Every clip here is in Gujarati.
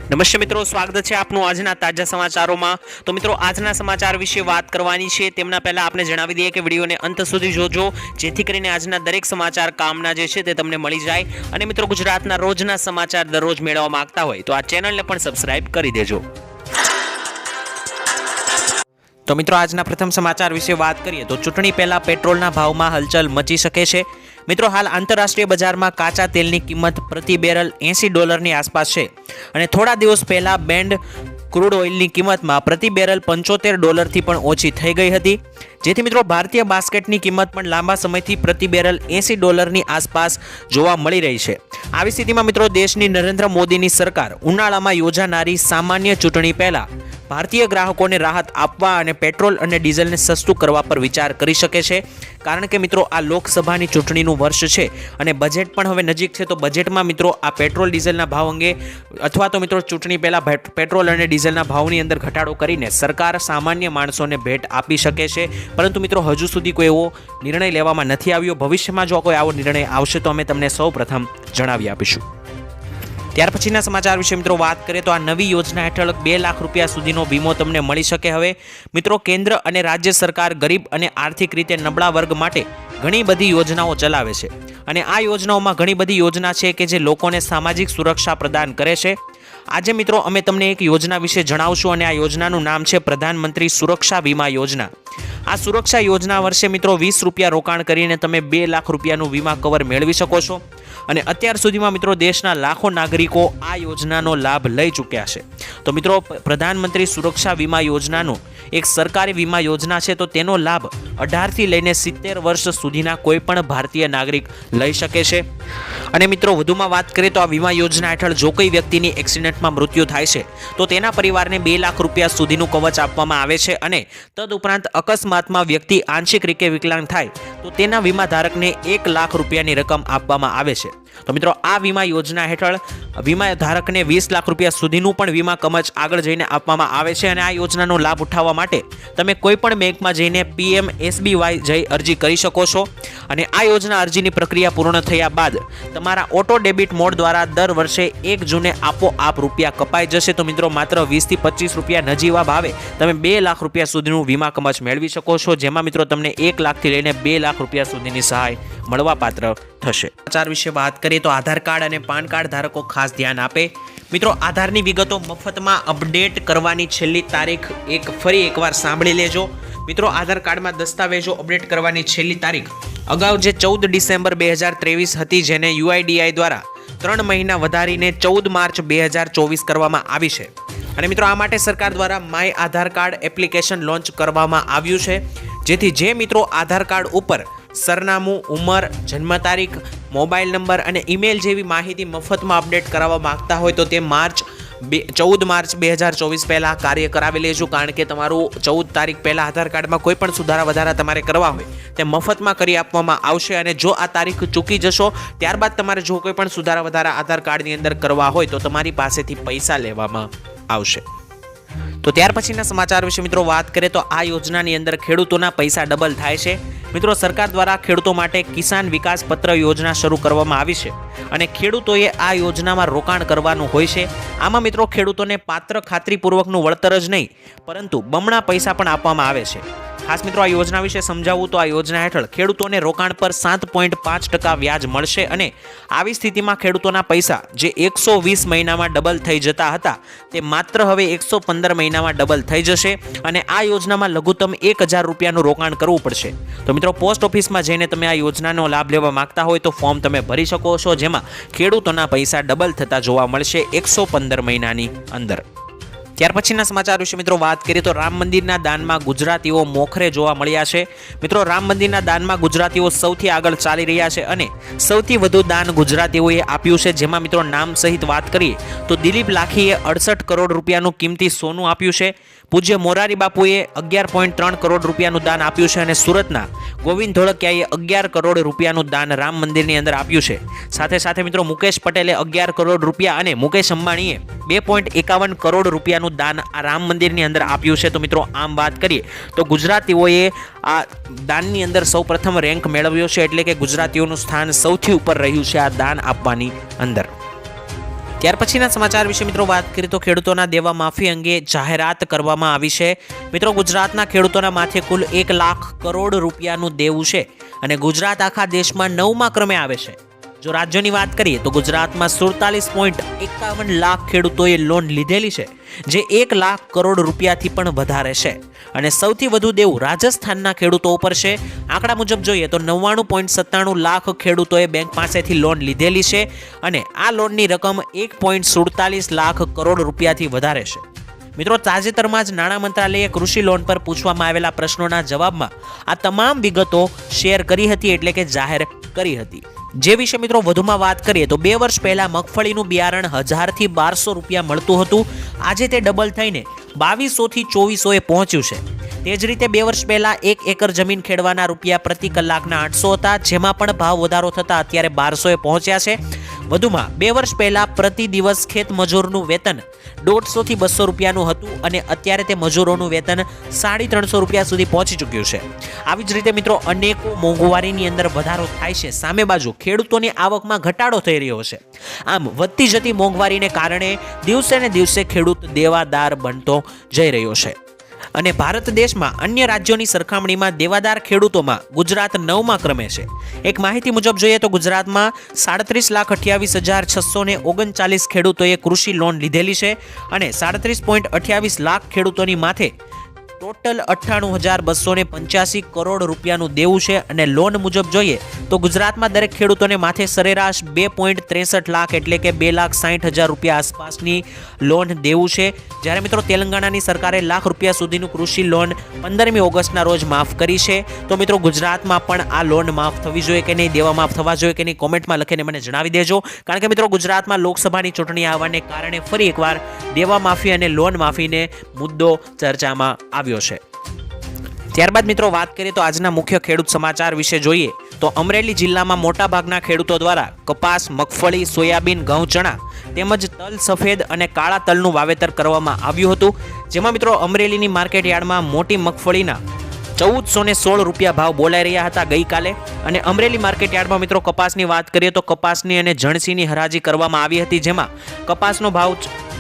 નમસ્તે મિત્રો, સ્વાગત છે આપનું આજના તાજા સમાચારોમાં। તો મિત્રો, આજના સમાચાર વિશે વાત કરવાની છે તેમના પહેલા આપણે જણાવી દઈએ કે વિડીયોને અંત સુધી જોજો, જેથી કરીને આજના દરેક સમાચાર કામના જે છે તે તમને મળી જાય। અને મિત્રો, ગુજરાતના રોજના સમાચાર દરરોજ મેળવવા માંગતા હોય તો આ ચેનલને પણ સબસ્ક્રાઇબ કરી દેજો। તો મિત્રો, આજના પ્રથમ સમાચાર વિશે વાત કરીએ તો ચૂંટણી પહેલા પેટ્રોલના ભાવમાં હલચલ મચી શકે છે। મિત્રો, હાલ આંતરરાષ્ટ્રીય બજારમાં કાચા તેલની કિંમત પ્રતિ બેરલ $80 આસપાસ છે અને થોડા દિવસ પહેલા બેન્ડ ક્રૂડ ઓઇલની કિંમતમાં પ્રતિ બેરલ $75 થી પણ ઓછી થઈ ગઈ હતી, જેથી મિત્રો ભારતીય બાસ્કેટની કિંમત પણ લાંબા સમયથી પ્રતિ બેરલ $80 આસપાસ જોવા મળી રહી છે। આવી સ્થિતિમાં મિત્રો, દેશની નરેન્દ્ર મોદીની સરકાર ઉનાળામાં યોજાનારી સામાન્ય ચૂંટણી પહેલા ભારતીય ગ્રાહકોને રાહત આપવા અને પેટ્રોલ અને ડીઝલને સસ્તું કરવા પર વિચાર કરી શકે છે, કારણ કે મિત્રો આ લોકસભાની ચૂંટણીનું વર્ષ છે અને બજેટ પણ હવે નજીક છે। તો બજેટમાં મિત્રો આ પેટ્રોલ ડીઝલના ભાવ અંગે અથવા તો મિત્રો ચૂંટણી પહેલા પેટ્રોલ અને ડીઝલના ભાવની અંદર ઘટાડો કરીને સરકાર સામાન્ય માણસોને ભેટ આપી શકે છે, પરંતુ મિત્રો હજુ સુધી કોઈ એવો નિર્ણય લેવામાં નથી આવ્યો। ભવિષ્યમાં જો કોઈ આવો નિર્ણય આવશે તો અમે તમને સૌ પ્રથમ જણાવી આપીશું। ત્યાર પછીના સમાચાર વિશે મિત્રો વાત કરીએ તો આ નવી યોજના હેઠળ ₹2 લાખ સુધીનો વીમો તમને મળી શકે। હવે મિત્રો, કેન્દ્ર અને રાજ્ય સરકાર ગરીબ અને આર્થિક રીતે નબળા વર્ગ માટે ઘણી બધી યોજનાઓ ચલાવે છે અને આ યોજનાઓમાં ઘણી બધી યોજના છે કે જે લોકોને સામાજિક સુરક્ષા પ્રદાન કરે છે। આજે મિત્રો અમે તમને એક યોજના વિશે જણાવશું અને આ યોજનાનું નામ છે પ્રધાનમંત્રી સુરક્ષા વીમા યોજના। આ સુરક્ષા યોજના વર્ષે મિત્રો ₹20 રોકાણ કરીને તમે ₹2 લાખનું વીમા કવર મેળવી શકો છો અને અત્યાર સુધીમાં મિત્રો દેશના લાખો નાગરિકો આ યોજનાનો લાભ લઈ ચૂક્યા છે। તો મિત્રો, પ્રધાનમંત્રી સુરક્ષા વીમા યોજનાનો એક સરકારી વીમા યોજના છે, તો તેનો લાભ 18 થી લઈને 70 વર્ષ સુધીના કોઈ પણ ભારતીય નાગરિક લઈ શકે છે। અને મિત્રો વધુમાં વાત કરીએ તો આ વીમા યોજના હેઠળ જો કોઈ વ્યક્તિની એક્સિડન્ટમાં મૃત્યુ થાય છે તો તેના પરિવારને ₹2 લાખ સુધીનું કવચ આપવામાં આવે છે અને તદુપરાંત અકસ્માતમાં વ્યક્તિ આંશિક રીતે વિકલાંગ થાય તો તેના વીમા ધારકને ₹1 લાખની રકમ આપવામાં આવે છે। તો મિત્રો, આ વીમા યોજના હેઠળ વીમા ધારકને ₹20 લાખ સુધીનું પણ વીમા કવચ આગળ જઈને આપવામાં આવે છે અને આ યોજનાનો લાભ ઉઠાવવા માટે તમે કોઈ પણ બેંકમાં જઈને PMSBY જઈ અરજી કરી શકો છો અને આ યોજના અરજીની પ્રક્રિયા પૂર્ણ થયા બાદ તમારા ઓટો ડેબિટ મોડ દ્વારા દર વર્ષે 1 જૂને આપોઆપ રૂપિયા કપાઈ જશે। તો મિત્રો, માત્ર ₹20 થી ₹25 નજીવા ભાવે તમે ₹2 લાખ સુધીનું વીમા કવચ મેળવી શકો છો, જેમાં મિત્રો તમને 1 લાખથી લઈને ₹2 લાખ સુધીની સહાય મળવાપાત્ર થશે। સમાચાર વિશે વાત કરીએ તો આધાર કાર્ડ અને પાન કાર્ડ ધારકો ખાસ ધ્યાન આપે। મિત્રો, આધારની વિગતો મફતમાં અપડેટ કરવાની છેલ્લી તારીખ ફરી એકવાર સાંભળી લેજો। મિત્રો, આધાર કાર્ડમાં દસ્તાવેજો અપડેટ કરવાની છેલ્લી તારીખ અગાઉ જે 14 ડિસેમ્બર 2023 હતી, જેને UIDI દ્વારા 3 મહિના વધારીને 14 માર્ચ 2024 કરવામાં આવી છે। અને મિત્રો, આ માટે સરકાર દ્વારા my Aadhaar card application launch કરવામાં આવ્યું છે, જેથી જે મિત્રો આધાર કાર્ડ ઉપર સરનામું, ઉંમર, જન્મ તારીખ, મોબાઈલ નંબર અને ઈમેલ જેવી માહિતી મફતમાં અપડેટ કરાવવા માંગતા હોય તો તે 14 માર્ચ 2024 પહેલાં કાર્ય કરાવી લેજો, કારણ કે તમારું 14 તારીખ પહેલાં આધાર કાર્ડમાં કોઈ પણ સુધારા વધારા તમારે કરવા હોય તે મફતમાં કરી આપવામાં આવશે અને જો આ તારીખ ચૂકી જશો ત્યારબાદ તમારે જો કોઈ પણ સુધારા વધારા આધાર કાર્ડની અંદર કરવા હોય તો તમારી પાસેથી પૈસા લેવામાં આવશે। તો ત્યાર પછીના સમાચાર વિશે મિત્રો વાત કરીએ તો આ યોજનાની અંદર ખેડૂતોના પૈસા ડબલ થાય છે। મિત્રો, સરકાર દ્વારા ખેડૂતો માટે કિસાન વિકાસ પત્ર યોજના શરૂ કરવામાં આવી છે અને ખેડૂતોએ આ યોજનામાં રોકાણ કરવાનું હોય છે। આમાં મિત્રો ખેડૂતોને પાત્ર ખાતરીપૂર્વકનું વળતર જ નહીં પરંતુ બમણા પૈસા પણ આપવામાં આવે છે। ખાસ મિત્રો, આ યોજના વિશે સમજાવવું તો આ યોજના હેઠળ ખેડૂતોને રોકાણ પર 7.5% વ્યાજ મળશે અને આવી સ્થિતિમાં ખેડૂતોના પૈસા જે 120 મહિનામાં ડબલ થઈ જતા હતા તે માત્ર હવે 115 મહિનામાં ડબલ થઈ જશે અને આ યોજનામાં લઘુત્તમ ₹1000નું રોકાણ કરવું પડશે। તો મિત્રો, પોસ્ટ ઓફિસમાં જઈને તમે આ યોજનાનો લાભ લેવા માંગતા હોય તો ફોર્મ તમે ભરી શકો છો, જેમાં ખેડૂતોના પૈસા ડબલ થતા જોવા મળશે 115 મહિનાની અંદર। ત્યાર પછીના સમાચાર વિશે મિત્રો વાત કરીએ તો રામ મંદિરના દાનમાં ગુજરાતીઓ મોખરે જોવા મળ્યા છે। મિત્રો, રામ મંદિરના દાનમાં ગુજરાતીઓ સૌથી આગળ ચાલી રહ્યા છે અને સૌથી વધુ દાન ગુજરાતીઓએ આપ્યું છે, જેમાં મિત્રો નામ સહિત વાત કરીએ તો દિલીપ લાખીએ 68 કરોડ રૂપિયાનું કિંમતી સોનું આપ્યું છે। પૂજ્ય મોરારી બાપુએ 11.3 કરોડ રૂપિયાનું દાન આપ્યું છે અને સુરતના ગોવિંદ ધોળકિયાએ 11 કરોડ રૂપિયાનું દાન રામ મંદિરની અંદર આપ્યું છે। સાથે સાથે મિત્રો મુકેશ પટેલે 11 કરોડ રૂપિયા અને મુકેશ અંબાણીએ 2.51 કરોડ રૂપિયાનું દાન આ રામ મંદિરની અંદર આપ્યું છે। તો મિત્રો, આમ વાત કરીએ તો ગુજરાતીઓએ આ દાનની અંદર સૌપ્રથમ રેન્ક મેળવ્યો છે, એટલે કે ગુજરાતીઓનું સ્થાન સૌથી ઉપર રહ્યું છે આ દાન આપવાની અંદર। ત્યાર પછીના સમાચાર વિશે મિત્રો વાત કરીએ તો ખેડૂતોના દેવા માફી અંગે જાહેરાત કરવામાં આવી છે. મિત્રો ગુજરાતના ખેડૂતોના માથે કુલ 1 લાખ કરોડ રૂપિયાનું દેવું છે અને ગુજરાત આખા દેશમાં 9મા ક્રમે આવે છે. જો રાજ્યોની વાત કરીએ તો ગુજરાતમાં 47.51 લાખ ખેડૂતોએ લોન લીધેલી છે, જે 1 લાખ કરોડ રૂપિયાથી પણ વધારે છે અને સૌથી વધુ દેવું રાજસ્થાનના ખેડૂતો ઉપર છે. આંકડા મુજબ જોઈએ તો 99.97 લાખ ખેડૂતોએ બેંક પાસેથી લોન લીધેલી છે અને આ લોનની રકમ 1.47 લાખ કરોડ રૂપિયાથી વધારે છે. મિત્રો તાજેતરમાં જ નાણાં મંત્રાલયે કૃષિ લોન પર પૂછવામાં આવેલા પ્રશ્નોના જવાબમાં આ તમામ વિગતો શેર કરી હતી, એટલે કે જાહેર કરી હતી. જે વિશે મિત્રો વધુમાં વાત કરીએ તો 2 વર્ષ પહેલા મગફળીનું બિયારણ 1000 થી 1200 રૂપિયા મળતું હતું. આજે તે ડબલ થઈને 2200 થી 2400 પહોંચ્યું છે. તે જ રીતે 2 વર્ષ પહેલા 1 એકર જમીન ખેડવાના રૂપિયા પ્રતિ કલાકના 800 હતા, જેમાં પણ ભાવ વધારો થતા અત્યારે 1200 પહોંચ્યા છે. વધુમાં 2 વર્ષ પહેલા પ્રતિ દિવસ ખેત મજૂરનું વેતન 150 થી 200 રૂપિયાનું હતું અને અત્યારે તે મજૂરોનું વેતન 350 રૂપિયા સુધી પહોંચી ચૂક્યું છે. આવી જ રીતે મિત્રો અનેકો મોંઘવારીની અંદર વધારો થાય છે, સામે બાજુ ખેડૂતોની આવકમાં ઘટાડો થઈ રહ્યો છે. આમ વધતી જતી મોંઘવારીને કારણે દિવસે ને દિવસે ખેડૂત દેવાદાર બનતો જઈ રહ્યો છે અને ભારત દેશમાં અન્ય રાજ્યોની સરખામણીમાં દેવાદાર ખેડૂતોમાં ગુજરાત 9મા ક્રમે છે. એક માહિતી મુજબ જોઈએ તો ગુજરાતમાં 37,28,639 ખેડૂતોએ કૃષિ લોન લીધેલી છે અને 37.28 લાખ ખેડૂતોની માથે ટોટલ 98,285 કરોડ રૂપિયાનું દેવું છે અને લોન મુજબ જોઈએ તો ગુજરાતમાં દરેક ખેડૂતોને માથે સરેરાશ 2.63 લાખ એટલે કે 2,60,000 રૂપિયા આસપાસની લોન દેવું છે. જ્યારે મિત્રો તેલંગાણાની સરકારે લાખ રૂપિયા સુધીનું કૃષિ લોન 15મી ઓગસ્ટના રોજ માફ કરી છે. તો મિત્રો ગુજરાતમાં પણ આ લોન માફ થવી જોઈએ કે નહીં, દેવા માફ થવા જોઈએ કે નહીં, કોમેન્ટમાં લખીને મને જણાવી દેજો. કારણ કે મિત્રો ગુજરાતમાં લોકસભાની ચૂંટણી આવવાને કારણે ફરી એકવાર દેવા માફી અને લોન માફીને મુદ્દો ચર્ચામાં આવ્યો છે. ત્યારબાદ મિત્રો વાત કરીએ તો આજના મુખ્ય ખેડૂત સમાચાર વિશે જોઈએ તો અમરેલી જિલ્લામાં મોટાભાગના ખેડૂતો દ્વારા કપાસ, મગફળી, સોયાબીન, ઘઉં, ચણા તેમજ તલ, સફેદ અને કાળા તલનું વાવેતર કરવામાં આવ્યું હતું. જેમાં મિત્રો અમરેલીની માર્કેટ યાર્ડમાં મોટી મગફળીના 1416 રૂપિયા ભાવ બોલાઈ રહ્યા હતા ગઈકાલે અને અમરેલી માર્કેટ યાર્ડમાં મિત્રો કપાસની વાત કરીએ તો કપાસની અને જણસીની હરાજી કરવામાં આવી હતી, જેમાં કપાસનો ભાવ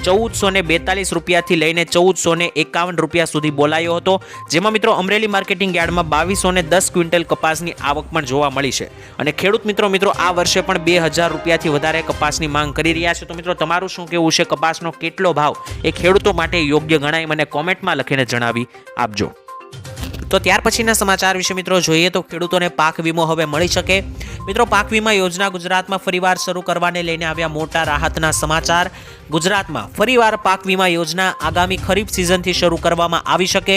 1442 રૂપિયાથી લઈને 1451 રૂપિયા સુધી બોલાયો હતો. જેમાં મિત્રો અમરેલી માર્કેટિંગ યાર્ડમાં 2210 ક્વિન્ટલ કપાસની આવક પણ જોવા મળી છે અને ખેડૂત મિત્રો આ વર્ષે પણ 2000 રૂપિયાથી વધારે કપાસની માંગ કરી રહ્યા છે. તો મિત્રો તમારું શું કહેવું છે, કપાસનો કેટલો ભાવ એ ખેડૂતો માટે યોગ્ય ગણાય, મને કોમેન્ટમાં લખીને જણાવી આપજો. તો ત્યાર પછીના સમાચાર વિશે મિત્રો જોઈએ તો ખેડૂતોને પાક વીમો હવે મળી શકે. મિત્રો પાક વીમા યોજના ગુજરાતમાં ફરીવાર શરૂ કરવાને લઈને આવ્યા મોટા રાહતના સમાચાર. ગુજરાતમાં ફરીવાર પાક વીમા યોજના આગામી ખરીફ સિઝનથી શરૂ કરવામાં આવી શકે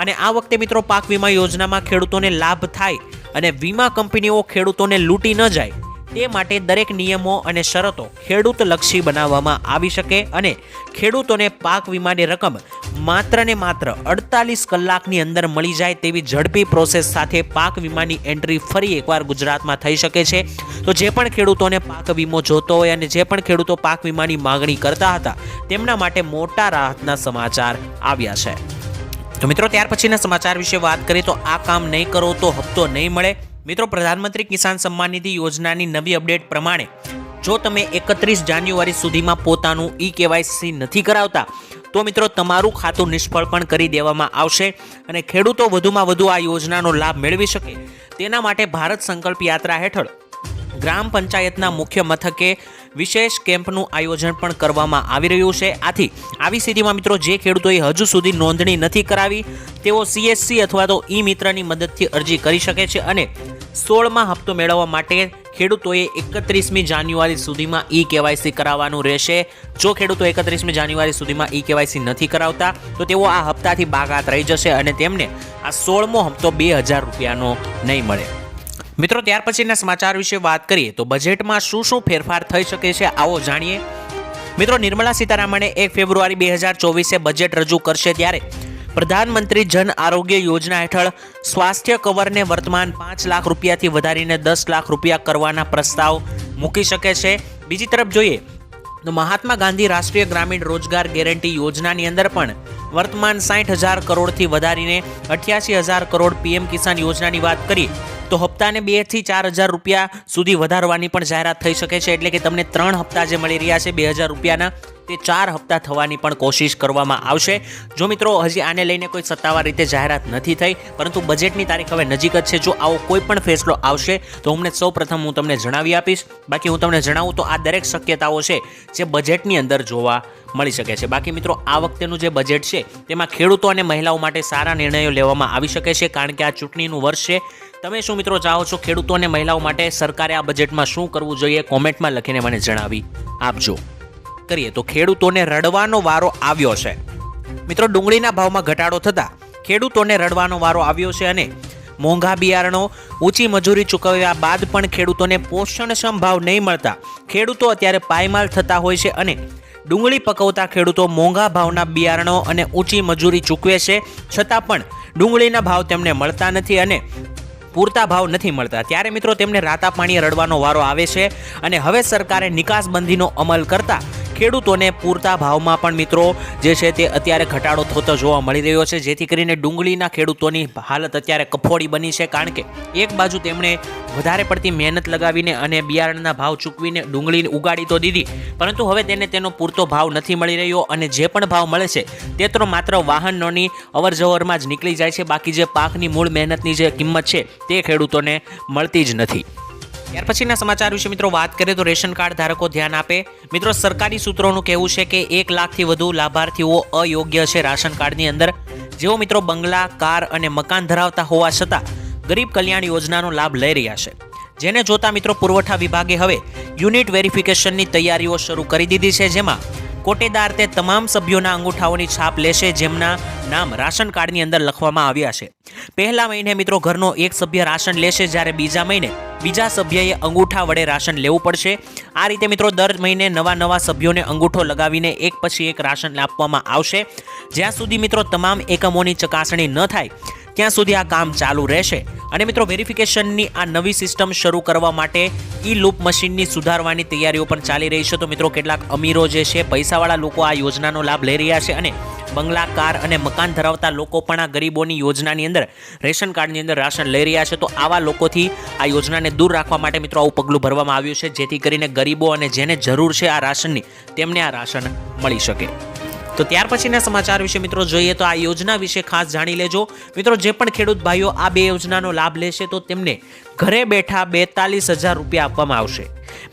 અને આ વખતે મિત્રો પાક વીમા યોજનામાં ખેડૂતોને લાભ થાય અને વીમા કંપનીઓ ખેડૂતોને લૂંટી ન જાય તે માટે દરેક નિયમો અને શરતો ખેડૂતલક્ષી બનાવવામાં આવી શકે અને ખેડૂતોને પાક વીમાની રકમ માત્ર ને માત્ર 48 કલાકની અંદર મળી જાય તેવી ઝડપી પ્રોસેસ સાથે પાક વીમાની એન્ટ્રી ફરી એકવાર ગુજરાતમાં થઈ શકે છે. તો જે પણ ખેડૂતોને પાક વીમો જોતો હોય અને જે પણ ખેડૂતો પાક વીમાની માંગણી કરતા હતા તેમના માટે મોટા રાહતના સમાચાર આવ્યા છે. તો મિત્રો ત્યાર પછીના સમાચાર વિશે વાત કરીએ તો આ કામ નહીં કરો તો હપ્તો નહીં મળે. મિત્રો પ્રધાનમંત્રી કિસાન સન્માન નિધિ યોજનાની નવી અપડેટ પ્રમાણે જો તમે 31 જાન્યુઆરી સુધીમાં પોતાનું KYC નથી કરાવતા તો મિત્રો તમારું ખાતું નિષ્ફળ પણ કરી દેવામાં આવશે અને ખેડૂતો વધુમાં વધુ આ યોજનાનો લાભ મેળવી શકે તેના માટે ભારત સંકલ્પ યાત્રા હેઠળ ગ્રામ પંચાયતના મુખ્ય મથકે વિશેષ કેમ્પનું આયોજન પણ કરવામાં આવી રહ્યું છે. આથી આવી સ્થિતિમાં મિત્રો જે ખેડૂતોએ હજુ સુધી નોંધણી નથી કરાવી તેઓ CSC અથવા તો મિત્રની મદદથી અરજી કરી શકે છે અને 16મા હપ્તો મેળવવા માટે ખેડૂતોએ 31મી જાન્યુઆરી સુધીમાં KYC કરાવવાનું રહેશે. જો ખેડૂતો 31મી જાન્યુઆરી સુધીમાં KYC નથી કરાવતા તો તેઓ આ હપ્તાથી બાકાત રહી જશે અને તેમને આ 16મો હપ્તો 2000 રૂપિયાનો નહીં મળે. મિત્રો ત્યાર પછીના સમાચાર વિશે વાત કરીએ તો બજેટમાં શું શું ફેરફાર થઈ શકે છે આવો જાણીએ. મિત્રો નિર્મલા સીતારામણે 1 ફેબ્રુઆરી 2024 બજેટ રજૂ કરશે ત્યારે પ્રધાનમંત્રી જન આરોગ્ય યોજના હેઠળ સ્વાસ્થ્ય કવરને વર્તમાન 5 લાખ રૂપિયાથી વધારીને 10 લાખ રૂપિયા કરવાના પ્રસ્તાવ મૂકી શકે છે. બીજી તરફ જોઈએ તો મહાત્મા ગાંધી રાષ્ટ્રીય ગ્રામીણ રોજગાર ગેરંટી યોજનાની અંદર પણ વર્તમાન 60,000 કરોડથી વધારીને 88,000 કરોડ પીએમ કિસાન યોજનાની વાત કરીએ તો હપ્તાને 2,000 થી 4,000 રૂપિયા સુધી વધારવાની પણ જાહેરાત થઈ શકે છે. એટલે કે તમને 3 હપ્તા જે મળી રહ્યા છે 2,000 રૂપિયાના, તે 4 હપ્તા થવાની પણ કોશિશ કરવામાં આવશે. જો મિત્રો હજી આને લઈને કોઈ સત્તાવાર રીતે જાહેરાત નથી થઈ, પરંતુ બજેટની તારીખ હવે નજીક જ છે. જો આવો કોઈ પણ ફેસલો આવશે તો સૌપ્રથમ હું તમને જણાવી આપીશ. બાકી હું તમને જણાવું તો આ દરેક શક્યતાઓ છે જે બજેટની અંદર જોવા મળી શકે છે. બાકી મિત્રો આ વખતેનું જે બજેટ છે તેમાં ખેડૂતો અને મહિલાઓ માટે સારા નિર્ણયો લેવામાં આવી શકે છે, કારણ કે આ ચૂંટણીનું વર્ષ છે. તમે શું મિત્રો ચાહો છો ખેડૂતો અને મહિલાઓ માટે સરકારે આ બજેટમાં શું કરવું જોઈએ? કોમેન્ટમાં લખીને મને જણાવી આપજો. કરીએ તો ખેડૂતોને રડવાનો વારો આવ્યો છે. મિત્રો ડુંગળીના ભાવમાં ઘટાડો થતાં ખેડૂતોને રડવાનો વારો આવ્યો છે અને મોંઘા બિયારણો, ઊંચી મજૂરી ચૂકવ્યા બાદ પણ ખેડૂતોને પોષણક્ષમ ભાવ નહીં મળતા ખેડૂતો અત્યારે પાયમાલ થતા હોય છે અને ડુંગળી પકવતા ખેડૂતો મોંઘા ભાવના બિયારણો અને ઊંચી મજૂરી ચૂકવે છે, છતાં પણ ડુંગળીના ભાવ તેમને મળતા નથી અને પૂરતા ભાવ નથી મળતા. ત્યારે મિત્રો તેમને રાતા પાણીએ રડવાનો વારો આવે છે અને હવે સરકારે નિકાસબંધીનો અમલ કરતા ખેડૂતોને પૂરતા ભાવમાં પણ મિત્રો જે છે તે અત્યારે ઘટાડો થતો જોવા મળી રહ્યો છે, જેથી કરીને ડુંગળીના ખેડૂતોની હાલત અત્યારે કફોડી બની છે. કારણ કે એક બાજુ તેમણે વધારે પડતી મહેનત લગાવીને અને બિયારણના ભાવ ચૂકવીને ડુંગળી ઉગાડી તો દીધી, પરંતુ હવે તેનો પૂરતો ભાવ નથી મળી રહ્યો અને જે પણ ભાવ મળે છે તે તો માત્ર વાહનોની અવરજવરમાં જ નીકળી જાય છે. બાકી જે પાકની મૂળ મહેનતની જે કિંમત છે તે ખેડૂતોને મળતી જ નથી. ત્યાર પછીના સમાચાર વિશે મિત્રો વાત કરીએ તો રેશન કાર્ડ ધારકો ધ્યાન આપે. મિત્રો સરકારી સૂત્રોનું કહેવું છે કે 1 લાખથી વધુ લાભાર્થીઓ અયોગ્ય છે રાશન કાર્ડની અંદર, જેઓ મિત્રો બંગલા, કાર અને મકાન ધરાવતા હોવા છતાં ગરીબ કલ્યાણ યોજનાનો લાભ લઈ રહ્યા છે. જેને જોતા મિત્રો પુરવઠા વિભાગે હવે યુનિટ વેરિફિકેશનની તૈયારીઓ શરૂ કરી દીધી છે, જેમાં કોટેદાર તે તમામ સભ્યોના અંગૂઠાઓની છાપ લેશે જેમના નામ રાશન કાર્ડની અંદર લખવામાં આવ્યા છે. પહેલા મહિને મિત્રો ઘરનો એક સભ્ય રાશન લેશે, જ્યારે બીજા મહિને બીજા સભ્યએ અંગૂઠા વડે રાશન લેવું પડશે. આ રીતે મિત્રો દર મહિને નવા સભ્યોને અંગૂઠો લગાવીને એક પછી એક રાશન આપવામાં આવશે. જ્યાં સુધી મિત્રો તમામ એકમોની ચકાસણી ન થાય ત્યાં સુધી આ કામ ચાલુ રહેશે. અને મિત્રો વેરિફિકેશનની આ નવી સિસ્ટમ શરૂ કરવા માટે ઈ લૂપ મશીનની સુધારવાની તૈયારીઓ પણ ચાલી રહી છે. તો મિત્રો કેટલાક અમીરો જે છે, પૈસાવાળા લોકો આ યોજનાનો લાભ લઈ રહ્યા છે અને બંગલા, કાર અને મકાન ધરાવતા લોકો પણ આ ગરીબોની યોજનાની અંદર રેશન કાર્ડની અંદર રાશન લઈ રહ્યા છે. તો આવા લોકોથી આ યોજનાને દૂર રાખવા માટે મિત્રો આવું પગલું ભરવામાં આવ્યું છે, જેથી કરીને ગરીબો અને જેને જરૂર છે આ રાશનની તેમને આ રાશન મળી શકે. તો ત્યાર પછીના સમાચાર વિશે મિત્રો જોઈએ તો આ યોજના વિશે ખાસ જાણી લેજો. મિત્રો જે પણ ખેડૂત ભાઈઓ આ બે યોજનાનો લાભ લેશે તો તેમને ઘરે બેઠા 42,000 રૂપિયા આપવામાં આવશે.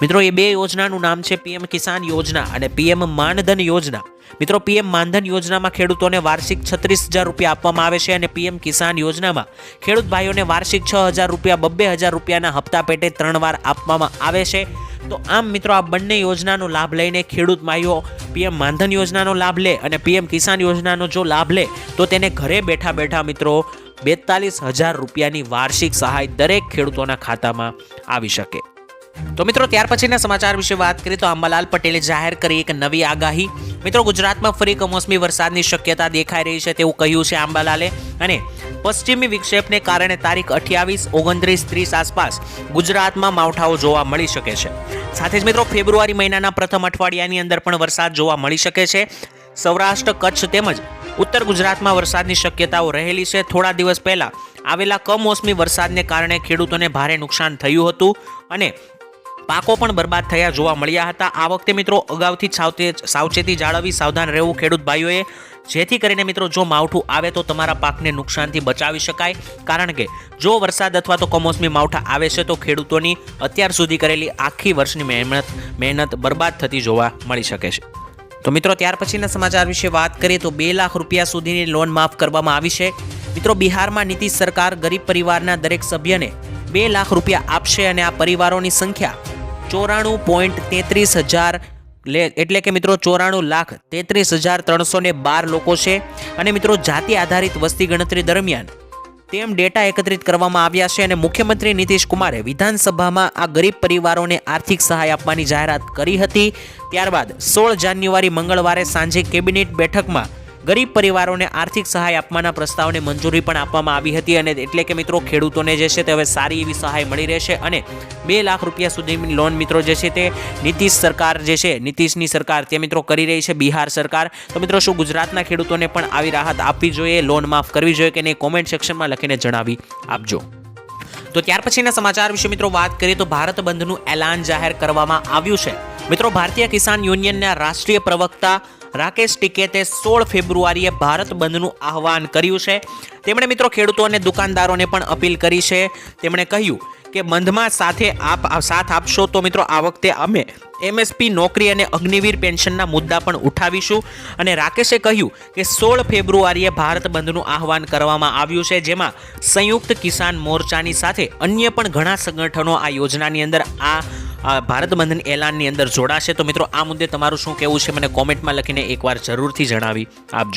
મિત્રો એ બે યોજનાનું નામ છે પીએમ કિસાન યોજના અને પીએમ માનધન યોજના. મિત્રો પીએમ માનધન યોજનામાં ખેડૂતોને વાર્ષિક 36,000 રૂપિયા આપવામાં આવે છે અને પીએમ કિસાન યોજનામાં ખેડૂત ભાઈઓને વાર્ષિક 6,000 રૂપિયા 2,000 રૂપિયાના હપ્તા પેટે 3 વાર આપવામાં આવે છે. તો આમ મિત્રો આ બંને યોજનાનો લાભ લઈને ખેડૂત ભાઈઓ પીએમ માનધન યોજનાનો લાભ લે અને પીએમ કિસાન યોજનાનો જો લાભ લે તો તેને ઘરે બેઠા મિત્રો 42,000 રૂપિયાની વાર્ષિક સહાય દરેક ખેડૂતોના ખાતામાં આવી શકે. તો મિત્રો ત્યાર પછીના સમાચાર વિશે વાત કરીએ તો અંબાલાલ પટેલે જાહેર કરી એક નવી આગાહી. મિત્રો ગુજરાતમાં ફરી કમોસમી વરસાદની શક્યતા દેખાઈ રહી છે તેવું કહ્યું છે અંબાલાલે. અને પશ્ચિમી વિક્ષેપને કારણે તારીખ 28, 29, 30 આસપાસ ગુજરાતમાં માવઠાઓ જોવા મળી શકે છે. સાથે જ મિત્રો ફેબ્રુઆરી મહિનાના પ્રથમ અઠવાડિયાની અંદર પણ વરસાદ જોવા મળી શકે છે. સૌરાષ્ટ્ર, કચ્છ તેમજ ઉત્તર ગુજરાતમાં વરસાદની શક્યતાઓ રહેલી છે. થોડા દિવસ પહેલા આવેલા કમોસમી વરસાદને કારણે ખેડૂતોને ભારે નુકસાન થયું હતું અને પાકો પણ બરબાદ થયા જોવા મળ્યા હતા. આ વખતે મિત્રો અગાઉથી સાવચેતી જાળવી સાવધાન રહેવું ખેડૂત ભાઈઓએ, જેથી કરીને મિત્રો જો માવઠું આવે તો તમારા પાકને નુકસાનથી બચાવી શકાય. કારણ કે જો વરસાદ અથવા તો કમોસમી માવઠા આવે છે તો ખેડૂતોની અત્યાર સુધી કરેલી આખી વર્ષની મહેનત બરબાદ થતી જોવા મળી શકે છે. તો મિત્રો ત્યાર પછીના સમાચાર વિશે વાત કરીએ તો 2 લાખ રૂપિયા સુધીની લોન માફ કરવામાં આવી છે. મિત્રો બિહારમાં નીતિશ સરકાર ગરીબ પરિવારના દરેક સભ્યને 2 લાખ રૂપિયા આપશે અને આ પરિવારોની સંખ્યા 94,33,000 એટલે કે મિત્રો 94,33,312 લોકો છે. અને મિત્રો જાતિ આધારિત વસ્તી ગણતરી દરમિયાન તેમ ડેટા એકત્રિત કરવામાં આવ્યા છે અને મુખ્યમંત્રી નીતિશ કુમારે વિધાનસભામાં આ ગરીબ પરિવારોને આર્થિક સહાય આપવાની જાહેરાત કરી હતી. ત્યારબાદ 16 જાન્યુઆરી મંગળવારે સાંજે કેબિનેટ બેઠકમાં ગરીબ પરિવારોને આર્થિક સહાય આપવાના પ્રસ્તાવને મંજૂરી પણ આપવામાં આવી હતી અને એટલે કે મિત્રો ખેડૂતોને જે છે તે હવે સારી એવી સહાય મળી રહેશે અને 2 લાખ રૂપિયા સુધીની લોન મિત્રો જે છે તે નીતિશ સરકાર જે છે નીતિશની સરકાર તે મિત્રો કરી રહી છે, બિહાર સરકાર. તો મિત્રો શું ગુજરાતના ખેડૂતોને પણ આવી રાહત આપવી જોઈએ, લોન માફ કરવી જોઈએ કે નહીં, કોમેન્ટ સેક્શનમાં લખીને જણાવી આપજો. તો ત્યાર પછીના સમાચાર વિશે મિત્રો વાત કરીએ તો ભારત બંધનું એલાન જાહેર કરવામાં આવ્યું છે. મિત્રો ભારતીય કિસાન યુનિયનના રાષ્ટ્રીય પ્રવક્તા રાકેશ ટિકૈતે 16 ફેબ્રુઆરીએ ભારત બંધનું આહવાન કર્યું છે. તેમણે મિત્રો ખેડૂતો અને દુકાનદારોને પણ અપીલ કરી છે. તેમણે કહ્યું કે બંધમાં સાથ આપશો તો મિત્રો આ વખતે અમે MSP નોકરી અને અગ્નિવીર પેન્શનના મુદ્દા પણ ઉઠાવીશું. અને રાકેશે કહ્યું કે 16 ફેબ્રુઆરીએ ભારત બંધનું આહવાન કરવામાં આવ્યું છે, જેમાં સંયુક્ત કિસાન મોરચાની સાથે અન્ય પણ ઘણા સંગઠનો આ યોજનાની અંદર આ ભારત બંધન એલાનની અંદર જોડાશે. તો મિત્રો આ મુદ્દે તમારું શું કહેવું છે મને કોમેન્ટમાં લખીને એકવાર જરૂરથી જણાવી આપજો.